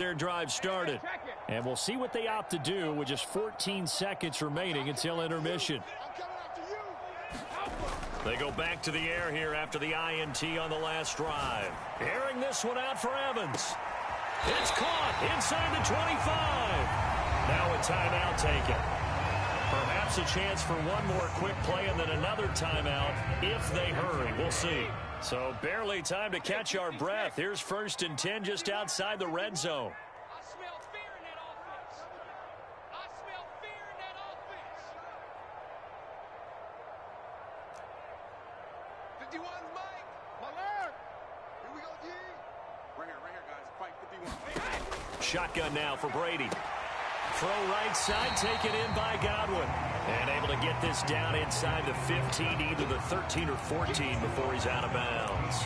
Their drive started. And we'll see what they opt to do with just 14 seconds remaining until intermission. They go back to the air here after the INT on the last drive. Airing this one out for Evans. It's caught inside the 25. Now a timeout taken. Perhaps a chance for one more quick play and then another timeout if they hurry. We'll see. So barely time to catch our breath. Here's 1st and 10 just outside the red zone. I smell fear in that offense. I smell fear in that offense. 51's Mike. My lord. Here we go, G. Right here, guys. Fight 51. Shotgun now for Brady. Throw right side, taken in by Godwin. And able to get this down inside the 15, either the 13 or 14 before he's out of bounds.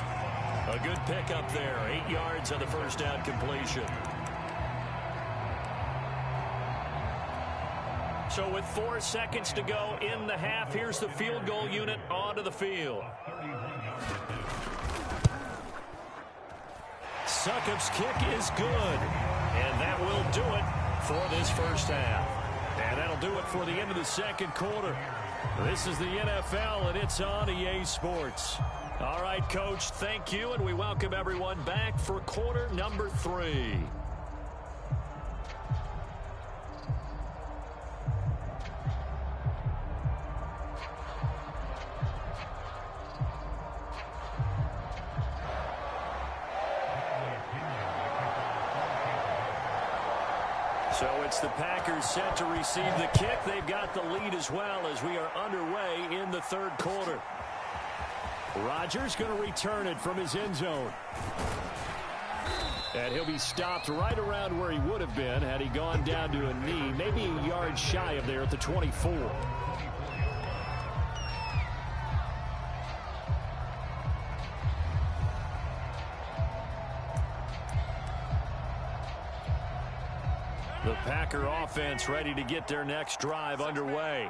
A good pickup there, 8 yards on the first down completion. So with 4 seconds to go in the half, here's the field goal unit onto the field. Succop's kick is good, and that will do it for this first half. And that'll do it for the end of the second quarter. This is the NFL, and it's on EA Sports. All right, Coach, thank you, and we welcome everyone back for quarter number 3. So it's the Packers set to receive the kick. They've got the lead as well as we are underway in the third quarter. Rodgers going to return it from his end zone. And he'll be stopped right around where he would have been had he gone down to a knee, maybe a yard shy of there at the 24. The Packer offense ready to get their next drive underway.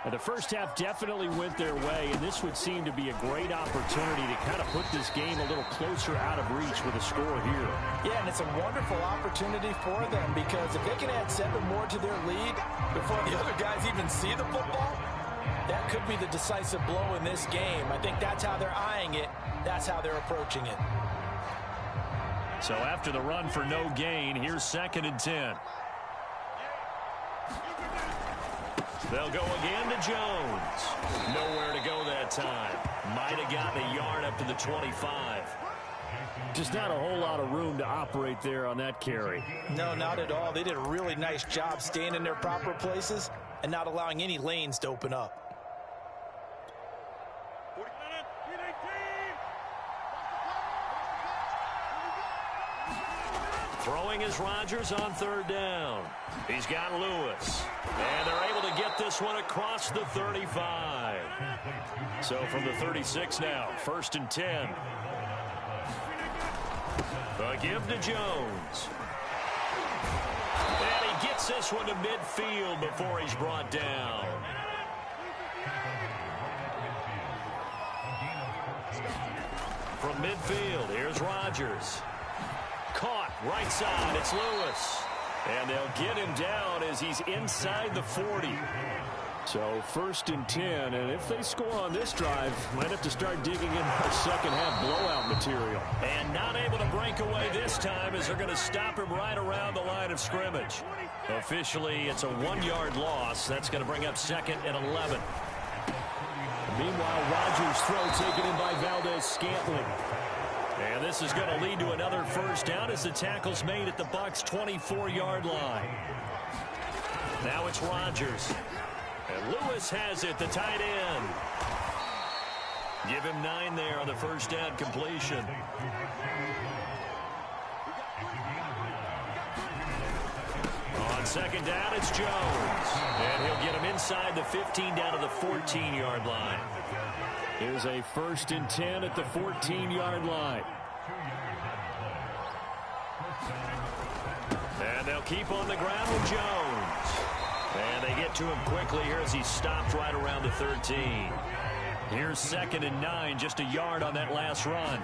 And the first half definitely went their way, and this would seem to be a great opportunity to kind of put this game a little closer out of reach with a score here. Yeah, and it's a wonderful opportunity for them because if they can add 7 more to their lead before the other guys even see the football, that could be the decisive blow in this game. I think that's how they're eyeing it. That's how they're approaching it. So after the run for no gain, here's 2nd and 10. They'll go again to Jones. Nowhere to go that time. Might have gotten a yard up to the 25. Just not a whole lot of room to operate there on that carry. No, not at all. They did a really nice job staying in their proper places and not allowing any lanes to open up. Throwing is Rodgers on 3rd down. He's got Lewis. And they're able to get this one across the 35. So from the 36 now, 1st and 10. A give to Jones. And he gets this one to midfield before he's brought down. From midfield, here's Rodgers. Caught right side, it's Lewis. And they'll get him down as he's inside the 40. So 1st and 10, and if they score on this drive, might have to start digging in our second half blowout material. And not able to break away this time as they're going to stop him right around the line of scrimmage. Officially, it's a 1-yard loss. That's going to bring up 2nd and 11. Meanwhile, Rodgers' throw taken in by Valdez-Scantling. And this is going to lead to another first down as the tackle's made at the Bucs' 24-yard line. Now it's Rodgers. And Lewis has it, the tight end. Give him 9 there on the first down completion. On 2nd down, it's Jones. And he'll get him inside the 15 down to the 14-yard line. Here's a 1st and 10 at the 14-yard line. And they'll keep on the ground with Jones. And they get to him quickly here as he's stopped right around the 13. Here's 2nd and 9, just a yard on that last run.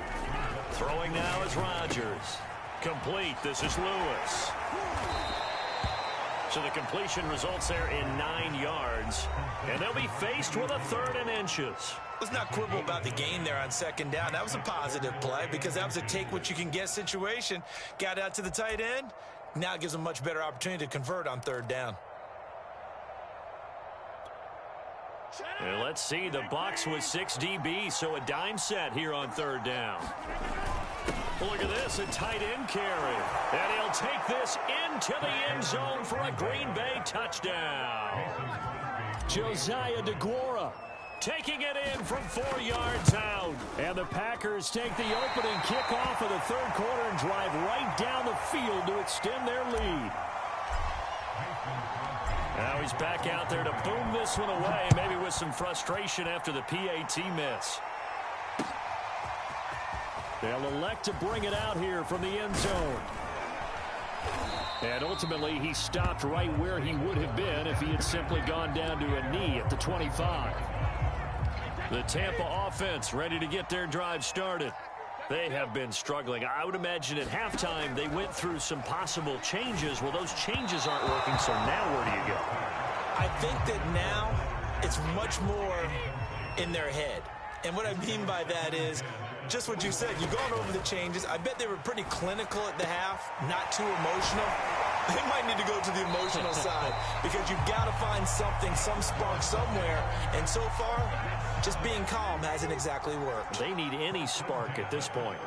Throwing now is Rodgers. Complete. This is Lewis. So the completion results there in 9 yards. And they'll be faced with a 3rd and inches. Let's not quibble about the gain there on 2nd down. That was a positive play because that was a take-what-you-can-get situation. Got out to the tight end. Now it gives them a much better opportunity to convert on 3rd down. And let's see, the box was 6 DB, so a dime set here on 3rd down. Look at this, a tight end carry. And he'll take this into the end zone for a Green Bay touchdown. Josiah DeGuara taking it in from 4 yards out. And the Packers take the opening kickoff of the 3rd quarter and drive right down the field to extend their lead. Now he's back out there to boom this one away, maybe with some frustration after the PAT miss. They'll elect to bring it out here from the end zone. And ultimately, he stopped right where he would have been if he had simply gone down to a knee at the 25. The Tampa offense ready to get their drive started. They have been struggling. I would imagine at halftime they went through some possible changes. Well, those changes aren't working, so now where do you go? I think that now it's much more in their head. And what I mean by that is just what you said. You've gone over the changes. I bet they were pretty clinical at the half, not too emotional. They might need to go to the emotional side because you've got to find something, some spark somewhere. And so far, just being calm hasn't exactly worked. They need any spark at this point.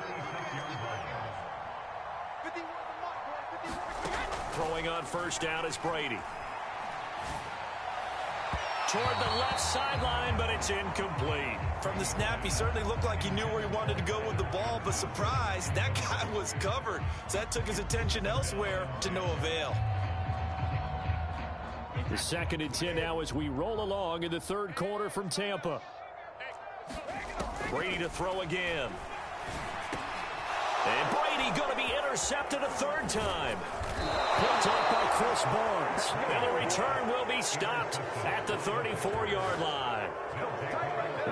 Throwing on 1st down is Brady. Toward the left sideline, but it's incomplete. From the snap, he certainly looked like he knew where he wanted to go with the ball, but surprise, that guy was covered. So that took his attention elsewhere to no avail. The 2nd and 10 now as we roll along in the 3rd quarter from Tampa. Brady to throw again. And Brady going to be intercepted a 3rd time. Picked up by Chris Barnes. And the return will be stopped at the 34-yard line.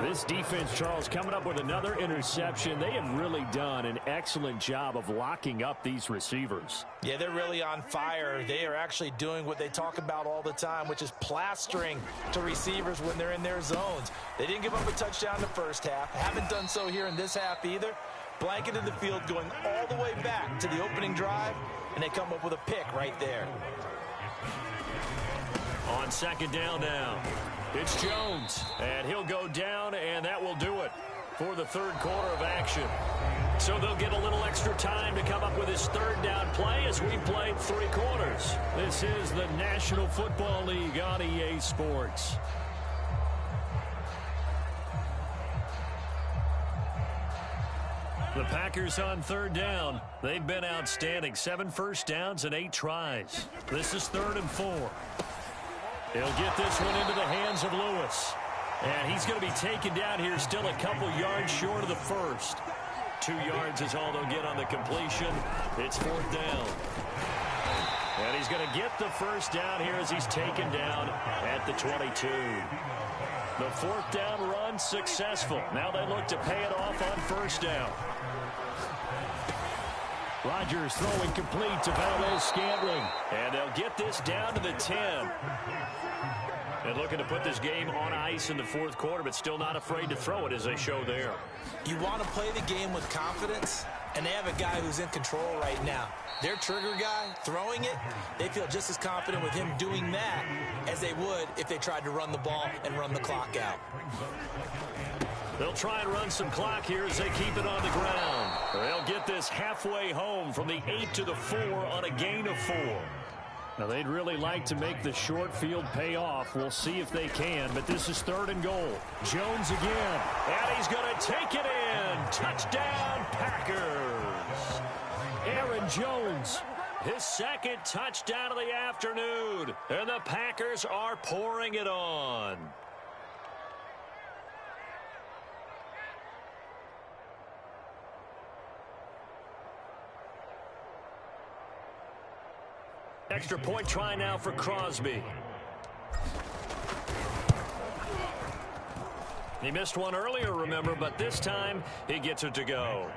This defense, Charles, coming up with another interception. They have really done an excellent job of locking up these receivers. Yeah, they're really on fire. They are actually doing what they talk about all the time, which is plastering to receivers when they're in their zones. They didn't give up a touchdown in the 1st half. Haven't done so here in this half either. Blanketed the field going all the way back to the opening drive, and they come up with a pick right there. On 2nd down now, it's Jones, and he'll go down, and that will do it for the 3rd quarter of action. So they'll get a little extra time to come up with his 3rd down play as we played 3 quarters. This is the National Football League on EA Sports. The Packers on 3rd down. They've been outstanding. 7 first downs and 8 tries. This is 3rd and 4. He'll get this one into the hands of Lewis. And he's going to be taken down here still a couple yards short of the 1st. 2 yards is all they'll get on the completion. It's 4th down. And he's going to get the 1st down here as he's taken down at the 22. The 4th down run successful. Now they look to pay it off on 1st down. Rodgers throwing complete to Valdez-Scantling. And they'll get this down to the 10. And looking to put this game on ice in the 4th quarter, but still not afraid to throw it as they show there. You want to play the game with confidence, and they have a guy who's in control right now. Their trigger guy throwing it, they feel just as confident with him doing that as they would if they tried to run the ball and run the clock out. They'll try and run some clock here as they keep it on the ground. They'll get this halfway home from the 8 to the 4 on a gain of 4. Now, they'd really like to make the short field pay off. We'll see if they can, but this is 3rd and goal. Jones again, and he's going to take it in. Touchdown, Packers. Aaron Jones, his 2nd touchdown of the afternoon, and the Packers are pouring it on. Extra point try now for Crosby. He missed one earlier, remember, but this time he gets it to go.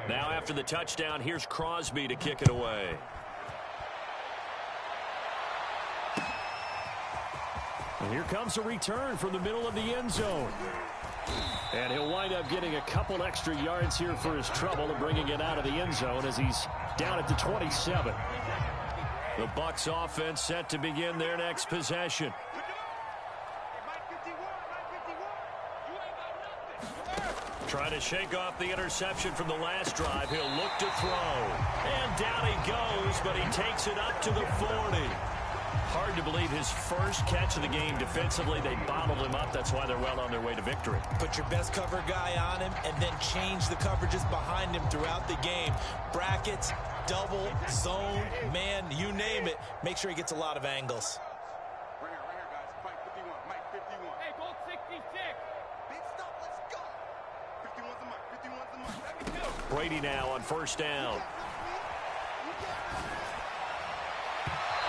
Now after the touchdown, here's Crosby to kick it away. And here comes a return from the middle of the end zone. And he'll wind up getting a couple extra yards here for his trouble and bringing it out of the end zone as he's down at the 27. The Bucs offense set to begin their next possession. Trying to shake off the interception from the last drive. He'll look to throw. And down he goes, but he takes it up to the 40. Hard to believe his first catch of the game defensively. They bottled him up. That's why they're well on their way to victory. Put your best cover guy on him and then change the coverages behind him throughout the game. Brackets, double, zone, man, you name it. Make sure he gets a lot of angles. Right here, guys. Mike 51. Mike 51. Hey, goal 66. Big stop. Let's go. 51's the Mike. 51's the Mike. Brady now on first down.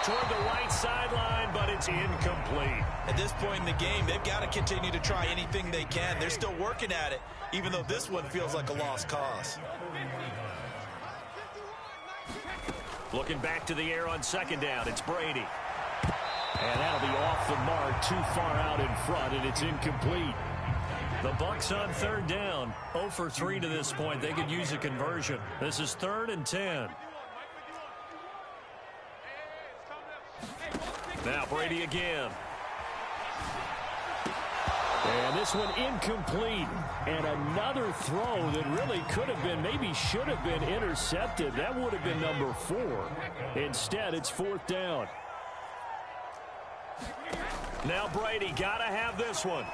Toward the right sideline, but it's incomplete. At this point in the game, they've got to continue to try anything they can. They're still working at it, even though this one feels like a lost cause. Looking back to the air on second down, it's Brady. And that'll be off the mark, too far out in front, and it's incomplete. The Bucs on third down, 0 for 3 to this point. They could use a conversion. This is 3rd and 10. Now Brady again. And this one incomplete. And another throw that really could have been, maybe should have been intercepted. That would have been number 4. Instead, it's 4th down. Now Brady got to have this one.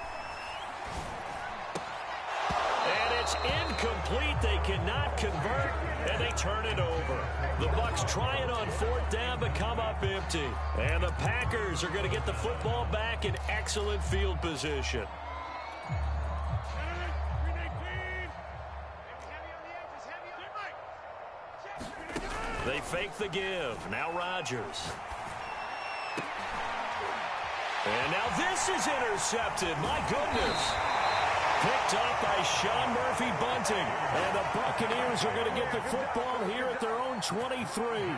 And it's incomplete. They cannot convert, and they turn it over. The Bucs try it on 4th down, but come up empty. And the Packers are going to get the football back in excellent field position. They fake the give. Now Rodgers. And now this is intercepted. My goodness. Picked up by Sean Murphy-Bunting. And the Buccaneers are going to get the football here at their own 23.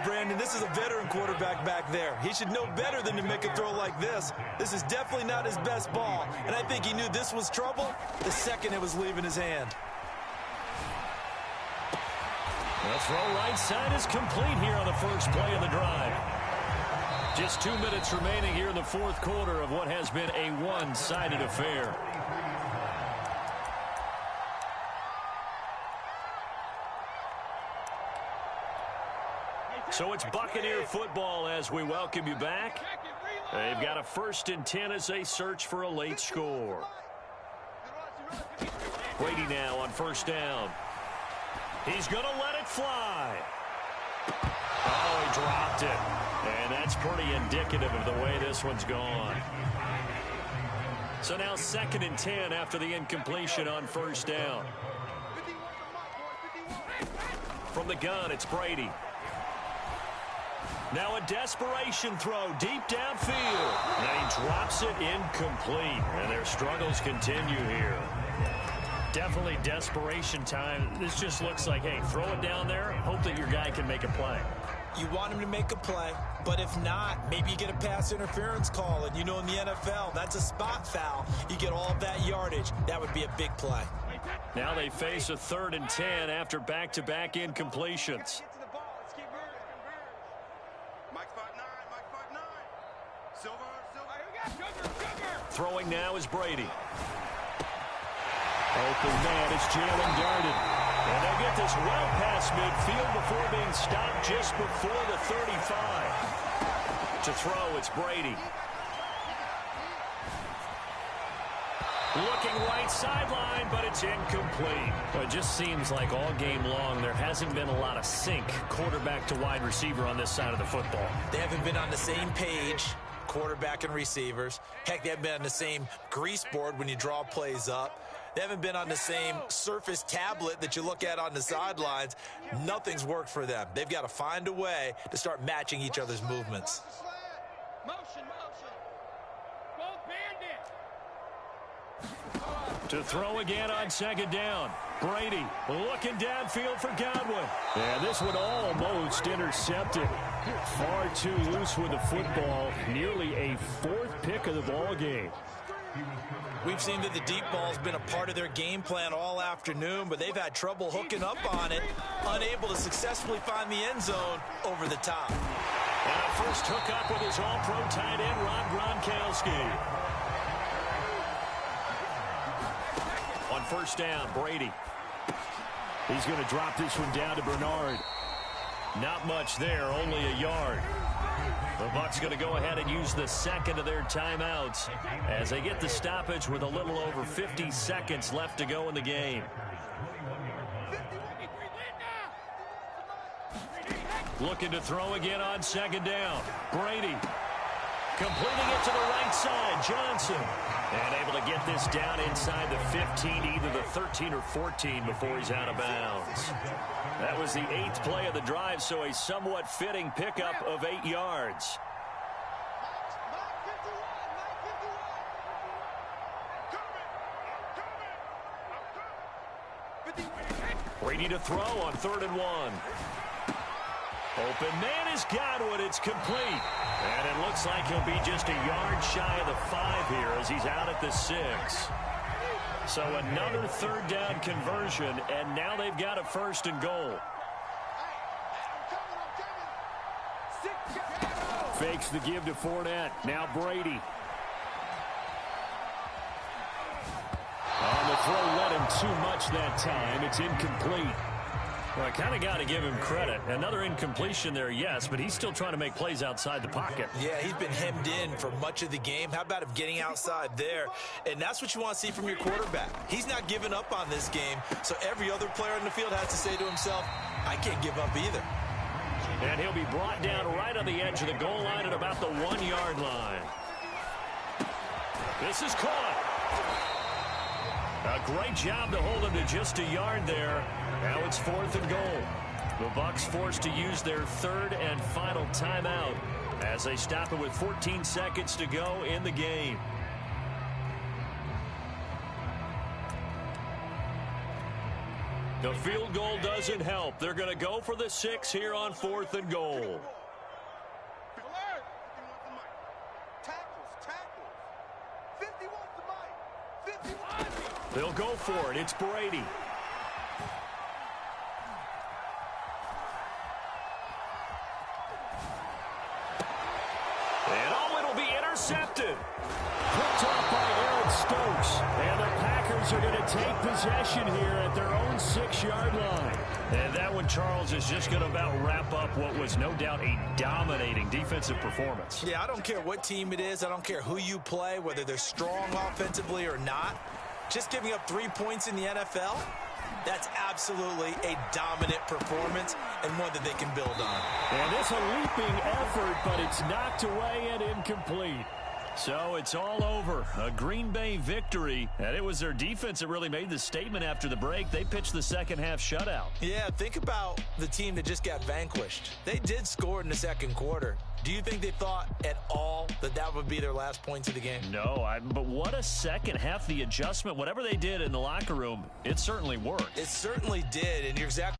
Brandon, this is a veteran quarterback back there. He should know better than to make a throw like this. This is definitely not his best ball. And I think he knew this was trouble the second it was leaving his hand. The throw right side is complete here on the first play of the drive. Just 2 minutes remaining here in the 4th quarter of what has been a one-sided affair. So it's Buccaneer football as we welcome you back. They've got a 1st and 10 as they search for a late score. Brady now on first down. He's going to let it fly. Oh, he dropped it. And that's pretty indicative of the way this one's gone. So now 2nd and 10 after the incompletion on first down. From the gun, it's Brady. Now a desperation throw deep downfield. And he drops it incomplete. And their struggles continue here. Definitely desperation time. This just looks like, hey, throw it down there, hope that your guy can make a play. You want him to make a play, but if not, maybe you get a pass interference call. And you know in the NFL, that's a spot foul. You get all of that yardage. That would be a big play. Now they face a 3rd and 10 after back-to-back incompletions. Throwing now is Brady. Open man is Jalen Darden. And they get this well past midfield before being stopped just before the 35. To throw, it's Brady. Looking right sideline, but it's incomplete. Well, it just seems like all game long there hasn't been a lot of sync quarterback to wide receiver on this side of the football. They haven't been on the same page, quarterback and receivers. Heck, they haven't been on the same grease board when you draw plays up. They haven't been on the same surface tablet that you look at on the sidelines. Nothing's worked for them. They've got to find a way to start matching each other's movements. Motion. Gold bandit. To throw again on second down. Brady looking downfield for Godwin. And this one almost intercepted. Far too loose with the football. Nearly a fourth pick of the ball game. We've seen that the deep ball's been a part of their game plan all afternoon, but they've had trouble hooking up on it, unable to successfully find the end zone over the top. And a first hookup with his all-pro tight end, Rob Gronkowski. On first down, Brady. He's going to drop this one down to Bernard. Not much there, only a yard. The Bucs going to go ahead and use the second of their timeouts as they get the stoppage with a little over 50 seconds left to go in the game. Looking to throw again on second down. Brady completing it to the right side. Johnson. And able to get this down inside the 15, either the 13 or 14 before he's out of bounds. That was the 8th play of the drive, so a somewhat fitting pickup of 8 yards. Brady to throw on 3rd and 1. Open man is Godwin. It's complete. And it looks like he'll be just a yard shy of the 5 here as he's out at the 6. So another 3rd down conversion, and now they've got a 1st and goal. Fakes the give to Fournette. Now Brady. On the throw, led him too much that time. It's incomplete. Well, I kind of got to give him credit. Another incompletion there, yes, but he's still trying to make plays outside the pocket. Yeah, he's been hemmed in for much of the game. How about him getting outside there? And that's what you want to see from your quarterback. He's not giving up on this game, so every other player in the field has to say to himself, I can't give up either. And he'll be brought down right on the edge of the goal line at about the 1-yard line. This is caught. A great job to hold him to just a yard there. Now it's 4th and goal. The Bucs forced to use their 3rd and final timeout as they stop it with 14 seconds to go in the game. The field goal doesn't help. They're going to go for the 6 here on 4th and goal. They'll go for it. It's Brady. And it'll be intercepted. Picked off by Eric Stokes. And the Packers are going to take possession here at their own 6-yard line. And that one, Charles, is just going to about wrap up what was no doubt a dominating defensive performance. Yeah, I don't care what team it is. I don't care who you play, whether they're strong offensively or not. Just giving up 3 points in the NFL, that's absolutely a dominant performance and one that they can build on. And it's a leaping effort, but it's knocked away and incomplete. So it's all over. A Green Bay victory. And it was their defense that really made the statement after the break. They pitched the second half shutout. Yeah, think about the team that just got vanquished. They did score in the second quarter. Do you think they thought at all that that would be their last points of the game? No, but what a second half. The adjustment, whatever they did in the locker room, it certainly worked. It certainly did, and you're exactly